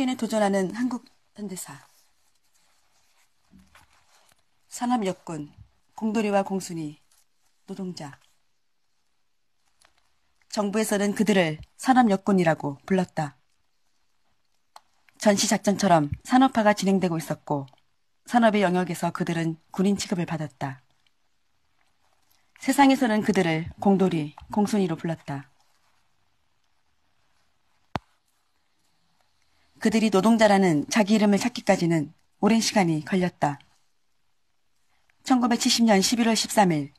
편견에 도전하는 한국 현대사. 산업여군, 공돌이와 공순이, 노동자. 정부에서는 그들을 산업여군이라고 불렀다. 전시작전처럼 산업화가 진행되고 있었고 산업의 영역에서 그들은 군인 취급을 받았다. 세상에서는 그들을 공돌이, 공순이로 불렀다. 그들이 노동자라는 자기 이름을 찾기까지는 오랜 시간이 걸렸다. 1970년 11월 13일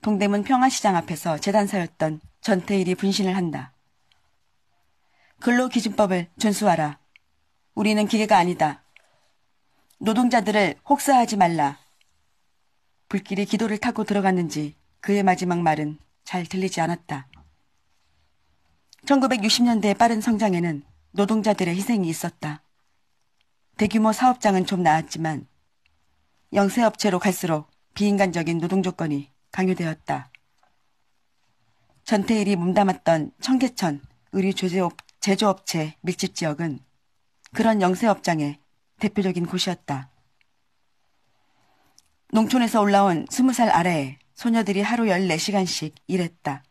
동대문 평화시장 앞에서 재단사였던 전태일이 분신을 한다. 근로기준법을 준수하라. 우리는 기계가 아니다. 노동자들을 혹사하지 말라. 불길이 기도를 타고 들어갔는지 그의 마지막 말은 잘 들리지 않았다. 1960년대의 빠른 성장에는 노동자들의 희생이 있었다. 대규모 사업장은 좀 나았지만 영세업체로 갈수록 비인간적인 노동 조건이 강요되었다. 전태일이 몸담았던 청계천 의류 제조업체 밀집 지역은 그런 영세업장의 대표적인 곳이었다. 농촌에서 올라온 20살 아래의 소녀들이 하루 14시간씩 일했다.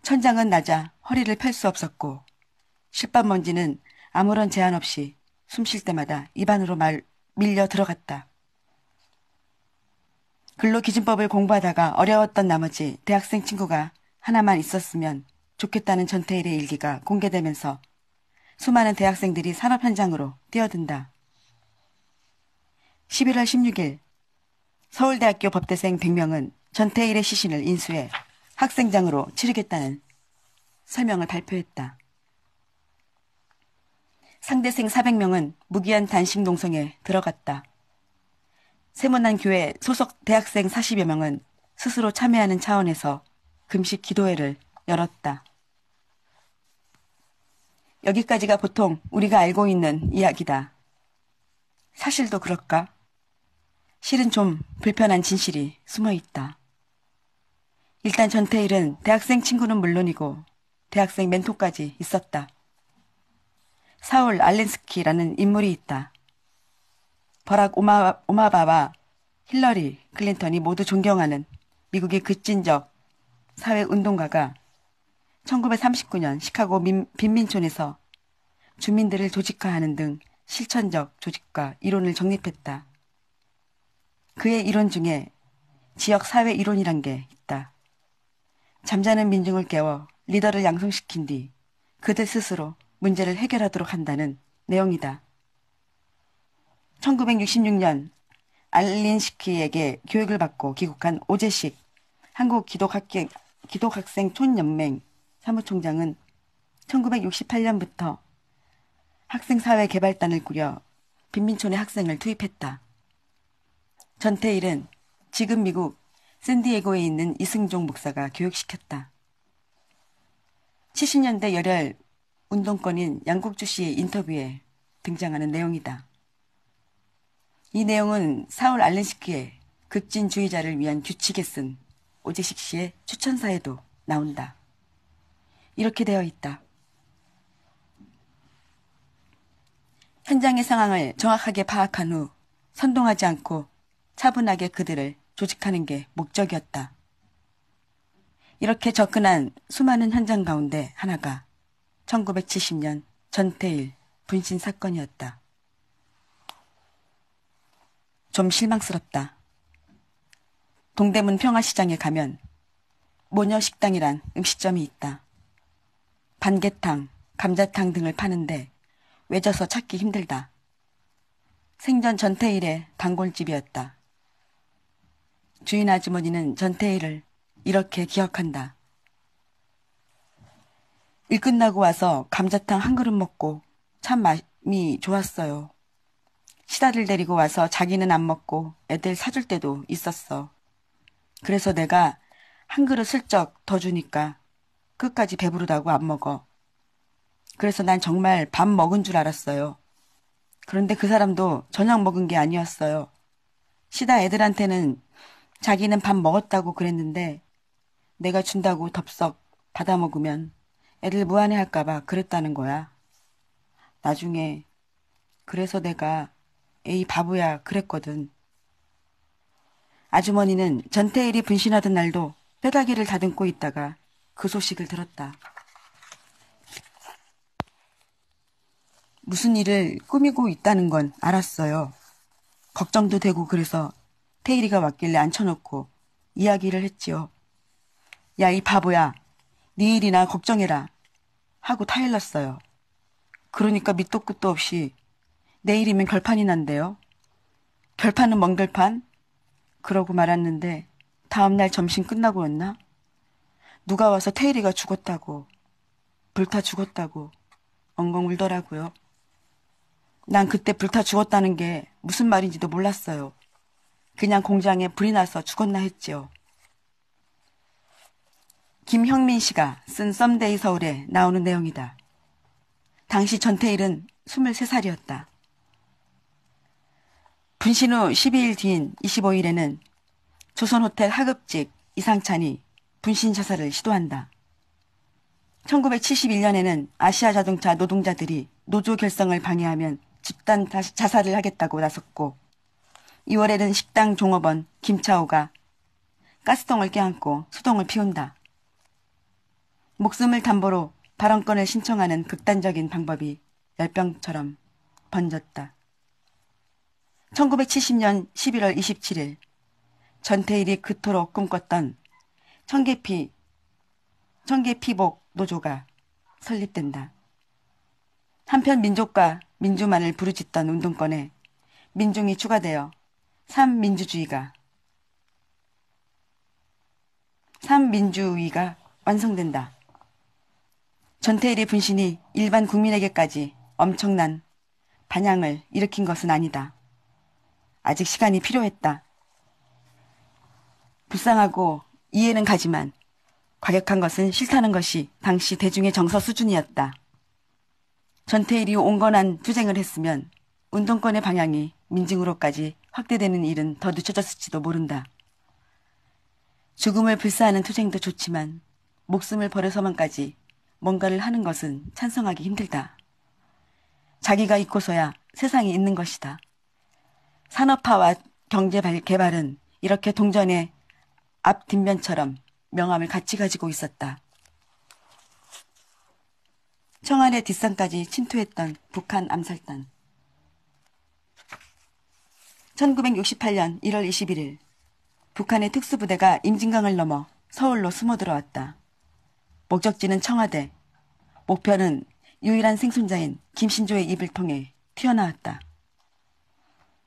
천장은 낮아 허리를 펼 수 없었고 실밥 먼지는 아무런 제한 없이 숨 쉴 때마다 입안으로 밀려 들어갔다. 근로기준법을 공부하다가 어려웠던 나머지 대학생 친구가 하나만 있었으면 좋겠다는 전태일의 일기가 공개되면서 수많은 대학생들이 산업 현장으로 뛰어든다. 11월 16일 서울대학교 법대생 100명은 전태일의 시신을 인수해 학생장으로 치르겠다는 설명을 발표했다. 상대생 400명은 무기한 단식 농성에 들어갔다. 세문안 교회 소속 대학생 40여 명은 스스로 참여하는 차원에서 금식 기도회를 열었다. 여기까지가 보통 우리가 알고 있는 이야기다. 사실도 그럴까? 실은 좀 불편한 진실이 숨어 있다. 일단 전태일은 대학생 친구는 물론이고 대학생 멘토까지 있었다. 사울 알렌스키라는 인물이 있다. 버락 오마바와 힐러리 클린턴이 모두 존경하는 미국의 급진적 사회운동가가 1939년 시카고 빈민촌에서 주민들을 조직화하는 등 실천적 조직과 이론을 정립했다. 그의 이론 중에 지역 사회 이론이란 게 있다. 잠자는 민중을 깨워 리더를 양성시킨 뒤 그들 스스로 문제를 해결하도록 한다는 내용이다. 1966년 알린스키에게 교육을 받고 귀국한 오재식 한국기독학생 촌연맹 사무총장은 1968년부터 학생사회개발단을 꾸려 빈민촌의 학생을 투입했다. 전태일은 지금 미국 샌디에고에 있는 이승종 목사가 교육시켰다. 70년대 열혈 운동권인 양국주 씨의 인터뷰에 등장하는 내용이다. 이 내용은 사울 알렌스키의 급진주의자를 위한 규칙에 쓴 오재식 씨의 추천사에도 나온다. 이렇게 되어 있다. 현장의 상황을 정확하게 파악한 후 선동하지 않고 차분하게 그들을 조직하는 게 목적이었다. 이렇게 접근한 수많은 현장 가운데 하나가 1970년 전태일 분신 사건이었다. 좀 실망스럽다. 동대문 평화시장에 가면 모녀식당이란 음식점이 있다. 반개탕, 감자탕 등을 파는데 외져서 찾기 힘들다. 생전 전태일의 단골집이었다. 주인 아주머니는 전태일을 이렇게 기억한다. 일 끝나고 와서 감자탕 한 그릇 먹고 참 마음이 좋았어요. 시다를 데리고 와서 자기는 안 먹고 애들 사줄 때도 있었어. 그래서 내가 한 그릇 슬쩍 더 주니까 끝까지 배부르다고 안 먹어. 그래서 난 정말 밥 먹은 줄 알았어요. 그런데 그 사람도 저녁 먹은 게 아니었어요. 시다 애들한테는 자기는 밥 먹었다고 그랬는데 내가 준다고 덥석 받아 먹으면 애들 무안해할까봐 그랬다는 거야. 나중에 그래서 내가 에이 바보야 그랬거든. 아주머니는 전태일이 분신하던 날도 뼈다귀를 다듬고 있다가 그 소식을 들었다. 무슨 일을 꾸미고 있다는 건 알았어요. 걱정도 되고 그래서 태일이가 왔길래 앉혀놓고 이야기를 했지요. 야, 이 바보야. 네 일이나 걱정해라. 하고 타일렀어요. 그러니까 밑도 끝도 없이 내일이면 결판이 난대요. 결판은 뭔 결판? 그러고 말았는데 다음날 점심 끝나고였나? 누가 와서 태일이가 죽었다고, 불타 죽었다고 엉엉 울더라고요. 난 그때 불타 죽었다는 게 무슨 말인지도 몰랐어요. 그냥 공장에 불이 나서 죽었나 했지요. 김형민 씨가 쓴 썸데이 서울에 나오는 내용이다. 당시 전태일은 23살이었다. 분신 후 12일 뒤인 25일에는 조선호텔 하급직 이상찬이 분신 자살을 시도한다. 1971년에는 아시아자동차 노동자들이 노조 결성을 방해하면 집단 자살을 하겠다고 나섰고 2월에는 식당 종업원 김차호가 가스통을 껴안고 수동을 피운다. 목숨을 담보로 발언권을 신청하는 극단적인 방법이 열병처럼 번졌다. 1970년 11월 27일 전태일이 그토록 꿈꿨던 청계피복 노조가 설립된다. 한편 민족과 민주만을 부르짖던 운동권에 민중이 추가되어 삼민주주의가 완성된다. 전태일의 분신이 일반 국민에게까지 엄청난 반향을 일으킨 것은 아니다. 아직 시간이 필요했다. 불쌍하고 이해는 가지만 과격한 것은 싫다는 것이 당시 대중의 정서 수준이었다. 전태일이 온건한 투쟁을 했으면 운동권의 방향이 민중으로까지 확대되는 일은 더 늦춰졌을지도 모른다. 죽음을 불사하는 투쟁도 좋지만 목숨을 버려서만까지 뭔가를 하는 것은 찬성하기 힘들다. 자기가 있고서야 세상이 있는 것이다. 산업화와 경제 개발은 이렇게 동전의 앞 뒷면처럼 명암을 같이 가지고 있었다. 청와대 뒷산까지 침투했던 북한 암살단. 1968년 1월 21일 북한의 특수부대가 임진강을 넘어 서울로 숨어들어왔다. 목적지는 청와대. 목표는 유일한 생존자인 김신조의 입을 통해 튀어나왔다.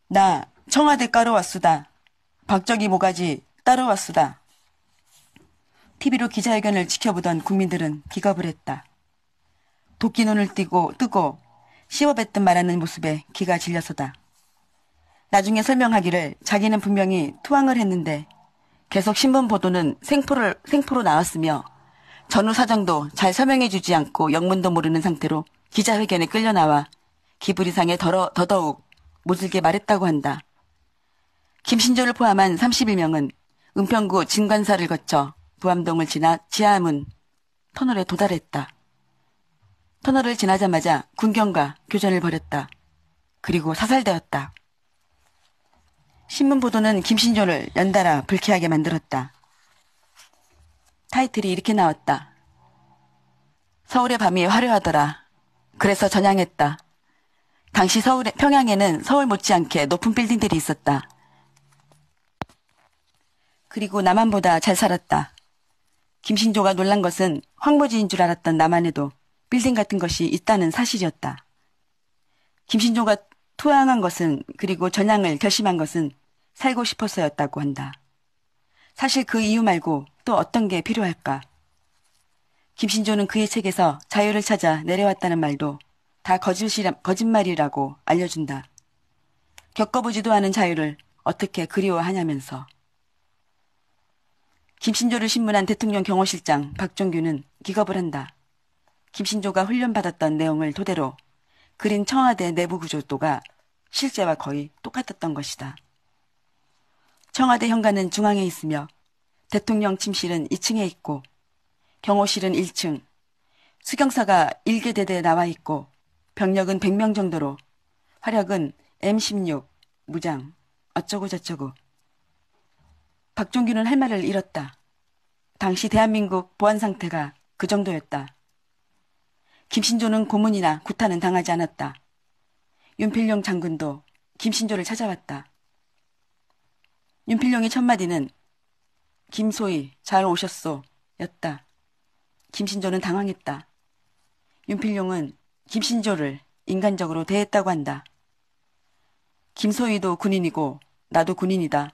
나 청와대 따라왔수다. 박정희 모가지 따라왔수다. TV로 기자회견을 지켜보던 국민들은 기겁을 했다. 도끼 눈을 뜨고 씹어뱉듯 말하는 모습에 기가 질려서다. 나중에 설명하기를 자기는 분명히 투항을 했는데 계속 신문 보도는 생포로 나왔으며 전후 사정도 잘 설명해주지 않고 영문도 모르는 상태로 기자회견에 끌려나와 기분이 상해 더더욱 모질게 말했다고 한다. 김신조를 포함한 31명은 은평구 진관사를 거쳐 부암동을 지나 지하문 터널에 도달했다. 터널을 지나자마자 군경과 교전을 벌였다. 그리고 사살되었다. 신문 보도는 김신조를 연달아 불쾌하게 만들었다. 타이틀이 이렇게 나왔다. 서울의 밤이 화려하더라. 그래서 전향했다. 당시 평양에는 서울 못지않게 높은 빌딩들이 있었다. 그리고 남한보다 잘 살았다. 김신조가 놀란 것은 황무지인 줄 알았던 남한에도 빌딩 같은 것이 있다는 사실이었다. 김신조가 투항한 것은 그리고 전향을 결심한 것은 살고 싶어서였다고 한다. 사실 그 이유 말고 또 어떤 게 필요할까? 김신조는 그의 책에서 자유를 찾아 내려왔다는 말도 다 거짓말이라고 알려준다. 겪어보지도 않은 자유를 어떻게 그리워하냐면서. 김신조를 신문한 대통령 경호실장 박종규는 기겁을 한다. 김신조가 훈련받았던 내용을 토대로 그린 청와대 내부 구조도가 실제와 거의 똑같았던 것이다. 청와대 현관은 중앙에 있으며 대통령 침실은 2층에 있고 경호실은 1층, 수경사가 일개대대 나와 있고 병력은 100명 정도로, 화력은 M16, 무장, 어쩌고 저쩌고. 박종균은 할 말을 잃었다. 당시 대한민국 보안 상태가 그 정도였다. 김신조는 고문이나 구타는 당하지 않았다. 윤필용 장군도 김신조를 찾아왔다. 윤필용의 첫마디는 김소희 잘 오셨소 였다. 김신조는 당황했다. 윤필용은 김신조를 인간적으로 대했다고 한다. 김소희도 군인이고 나도 군인이다.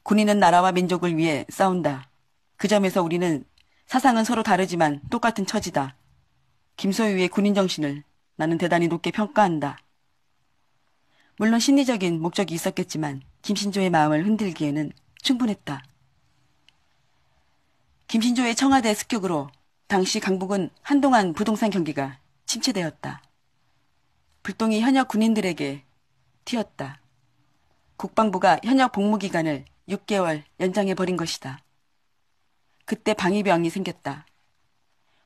군인은 나라와 민족을 위해 싸운다. 그 점에서 우리는 사상은 서로 다르지만 똑같은 처지다. 김소희의 군인 정신을 나는 대단히 높게 평가한다. 물론 심리적인 목적이 있었겠지만 김신조의 마음을 흔들기에는 충분했다. 김신조의 청와대 습격으로 당시 강북은 한동안 부동산 경기가 침체되었다. 불똥이 현역 군인들에게 튀었다. 국방부가 현역 복무 기간을 6개월 연장해버린 것이다. 그때 방위병이 생겼다.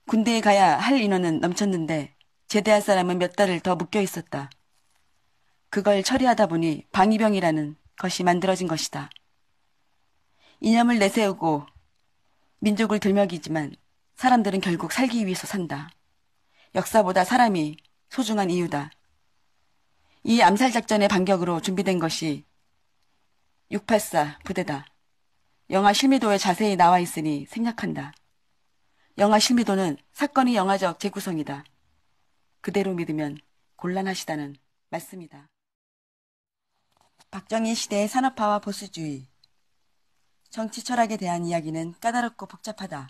군대에 가야 할 인원은 넘쳤는데 제대할 사람은 몇 달을 더 묶여 있었다. 그걸 처리하다 보니 방위병이라는 것이 만들어진 것이다. 이념을 내세우고 민족을 들먹이지만 사람들은 결국 살기 위해서 산다. 역사보다 사람이 소중한 이유다. 이 암살작전의 반격으로 준비된 것이 684 부대다. 영화 실미도에 자세히 나와 있으니 생략한다. 영화 실미도는 사건이 영화적 재구성이다. 그대로 믿으면 곤란하시다는 말씀이다. 박정희 시대의 산업화와 보수주의. 정치 철학에 대한 이야기는 까다롭고 복잡하다.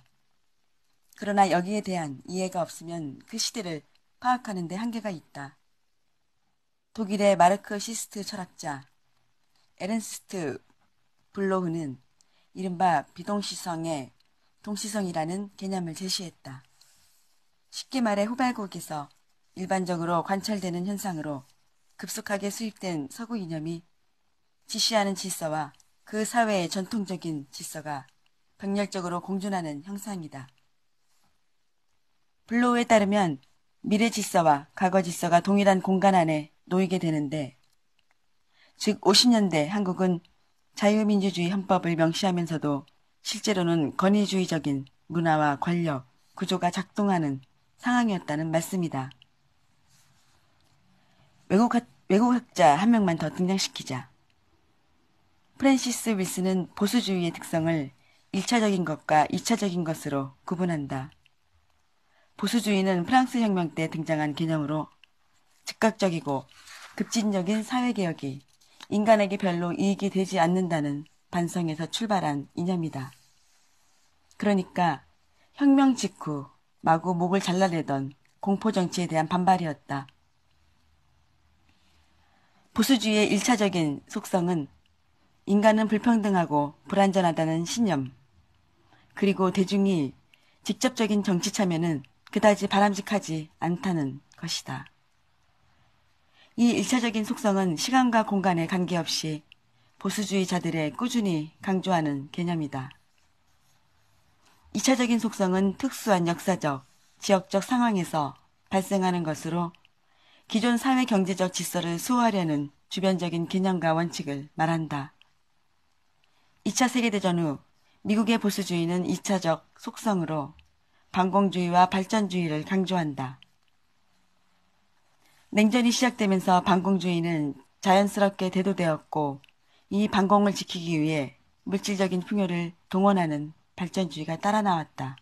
그러나 여기에 대한 이해가 없으면 그 시대를 파악하는 데 한계가 있다. 독일의 마르크시스트 철학자 에른스트 블로흐는 이른바 비동시성의 동시성이라는 개념을 제시했다. 쉽게 말해 후발국에서 일반적으로 관찰되는 현상으로 급속하게 수입된 서구 이념이 지시하는 질서와 그 사회의 전통적인 질서가 병렬적으로 공존하는 형상이다. 블로우에 따르면 미래 질서와 과거 질서가 동일한 공간 안에 놓이게 되는데, 즉 50년대 한국은 자유민주주의 헌법을 명시하면서도 실제로는 권위주의적인 문화와 권력, 구조가 작동하는 상황이었다는 말씀이다. 외국학자 한 명만 더 등장시키자. 프랜시스 윌슨은 보수주의의 특성을 1차적인 것과 2차적인 것으로 구분한다. 보수주의는 프랑스 혁명 때 등장한 개념으로 즉각적이고 급진적인 사회개혁이 인간에게 별로 이익이 되지 않는다는 반성에서 출발한 이념이다. 그러니까 혁명 직후 마구 목을 잘라내던 공포정치에 대한 반발이었다. 보수주의의 1차적인 속성은 인간은 불평등하고 불완전하다는 신념, 그리고 대중이 직접적인 정치 참여는 그다지 바람직하지 않다는 것이다. 이 1차적인 속성은 시간과 공간에 관계없이 보수주의자들의 꾸준히 강조하는 개념이다. 2차적인 속성은 특수한 역사적, 지역적 상황에서 발생하는 것으로 기존 사회 경제적 질서를 수호하려는 주변적인 개념과 원칙을 말한다. 2차 세계대전 후 미국의 보수주의는 2차적 속성으로 반공주의와 발전주의를 강조한다. 냉전이 시작되면서 반공주의는 자연스럽게 대도되었고, 이 반공을 지키기 위해 물질적인 풍요를 동원하는 발전주의가 따라 나왔다.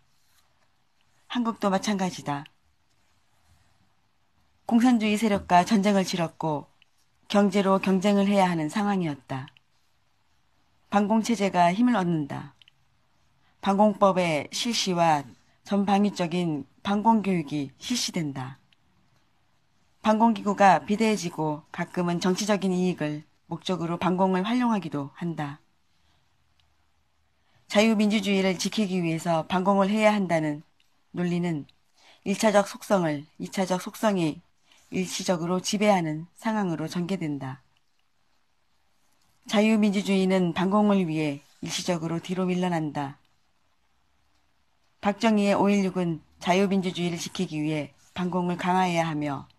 한국도 마찬가지다. 공산주의 세력과 전쟁을 치렀고 경제로 경쟁을 해야 하는 상황이었다. 반공체제가 힘을 얻는다. 반공법의 실시와 전방위적인 반공교육이 실시된다. 반공기구가 비대해지고 가끔은 정치적인 이익을 목적으로 반공을 활용하기도 한다. 자유민주주의를 지키기 위해서 반공을 해야 한다는 논리는 1차적 속성을 2차적 속성이 일시적으로 지배하는 상황으로 전개된다. 자유민주주의는 반공을 위해 일시적으로 뒤로 밀려난다. 박정희의 5.16은 자유민주주의를 지키기 위해 반공을 강화해야 하며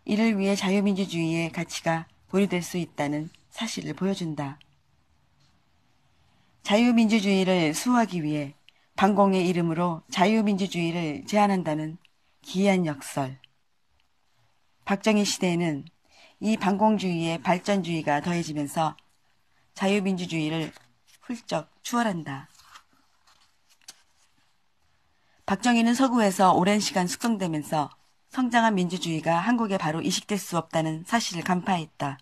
이를 위해 자유민주주의의 가치가 보류될 수 있다는 사실을 보여준다. 자유민주주의를 수호하기 위해 반공의 이름으로 자유민주주의를 제한한다는 기이한 역설. 박정희 시대에는 이 반공주의의 발전주의가 더해지면서 자유민주주의를 훌쩍 추월한다. 박정희는 서구에서 오랜 시간 숙성되면서 성장한 민주주의가 한국에 바로 이식될 수 없다는 사실을 간파했다.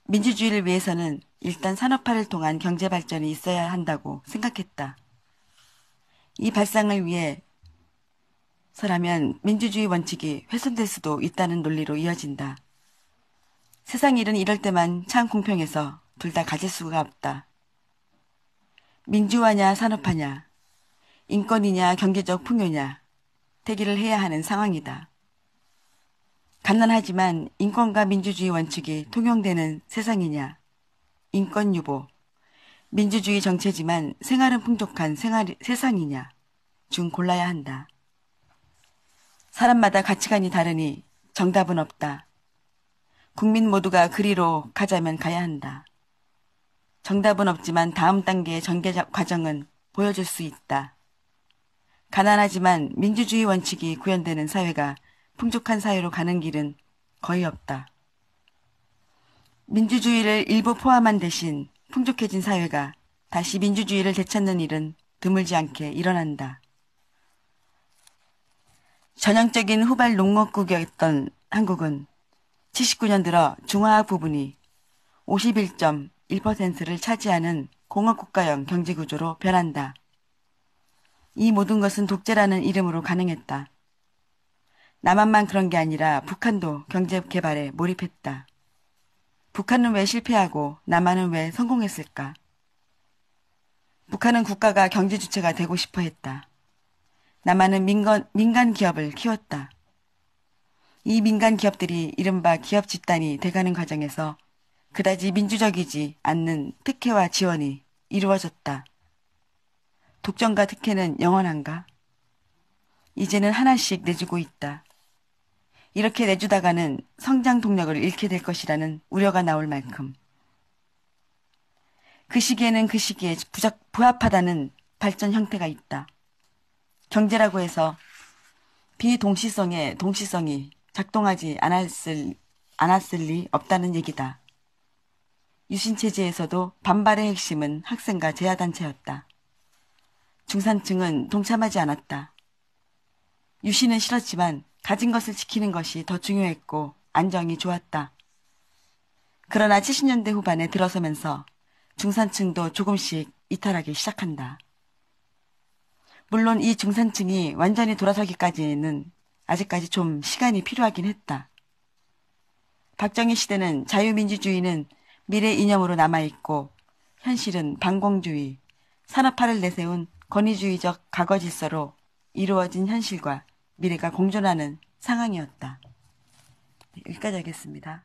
민주주의를 위해서는 일단 산업화를 통한 경제발전이 있어야 한다고 생각했다. 이 발상을 위해서라면 민주주의 원칙이 훼손될 수도 있다는 논리로 이어진다. 세상 일은 이럴 때만 참 공평해서 둘 다 가질 수가 없다. 민주화냐 산업화냐, 인권이냐 경제적 풍요냐, 대기를 해야 하는 상황이다. 간단하지만 인권과 민주주의 원칙이 통용되는 세상이냐, 인권 유보, 민주주의 정체지만 생활은 풍족한 세상이냐 중 골라야 한다. 사람마다 가치관이 다르니 정답은 없다. 국민 모두가 그리로 가자면 가야 한다. 정답은 없지만 다음 단계의 전개 과정은 보여줄 수 있다. 가난하지만 민주주의 원칙이 구현되는 사회가 풍족한 사회로 가는 길은 거의 없다. 민주주의를 일부 포함한 대신 풍족해진 사회가 다시 민주주의를 되찾는 일은 드물지 않게 일어난다. 전형적인 후발 농업국이었던 한국은 79년 들어 중화학 부분이 51.1%를 차지하는 공업국가형 경제구조로 변한다. 이 모든 것은 독재라는 이름으로 가능했다. 남한만 그런 게 아니라 북한도 경제개발에 몰입했다. 북한은 왜 실패하고 남한은 왜 성공했을까? 북한은 국가가 경제 주체가 되고 싶어 했다. 남한은 민간 기업을 키웠다. 이 민간 기업들이 이른바 기업 집단이 돼가는 과정에서 그다지 민주적이지 않는 특혜와 지원이 이루어졌다. 독점과 특혜는 영원한가? 이제는 하나씩 내주고 있다. 이렇게 내주다가는 성장 동력을 잃게 될 것이라는 우려가 나올 만큼 그 시기에는 그 시기에 부합하다는 발전 형태가 있다. 경제라고 해서 비동시성의 동시성이 작동하지 않았을 리 없다는 얘기다. 유신체제에서도 반발의 핵심은 학생과 제야단체였다. 중산층은 동참하지 않았다. 유신은 싫었지만 가진 것을 지키는 것이 더 중요했고 안정이 좋았다. 그러나 70년대 후반에 들어서면서 중산층도 조금씩 이탈하기 시작한다. 물론 이 중산층이 완전히 돌아서기까지는 아직까지 좀 시간이 필요하긴 했다. 박정희 시대는 자유민주주의는 미래 이념으로 남아있고 현실은 반공주의, 산업화를 내세운 권위주의적 과거 질서로 이루어진 현실과 미래가 공존하는 상황이었다. 여기까지 하겠습니다.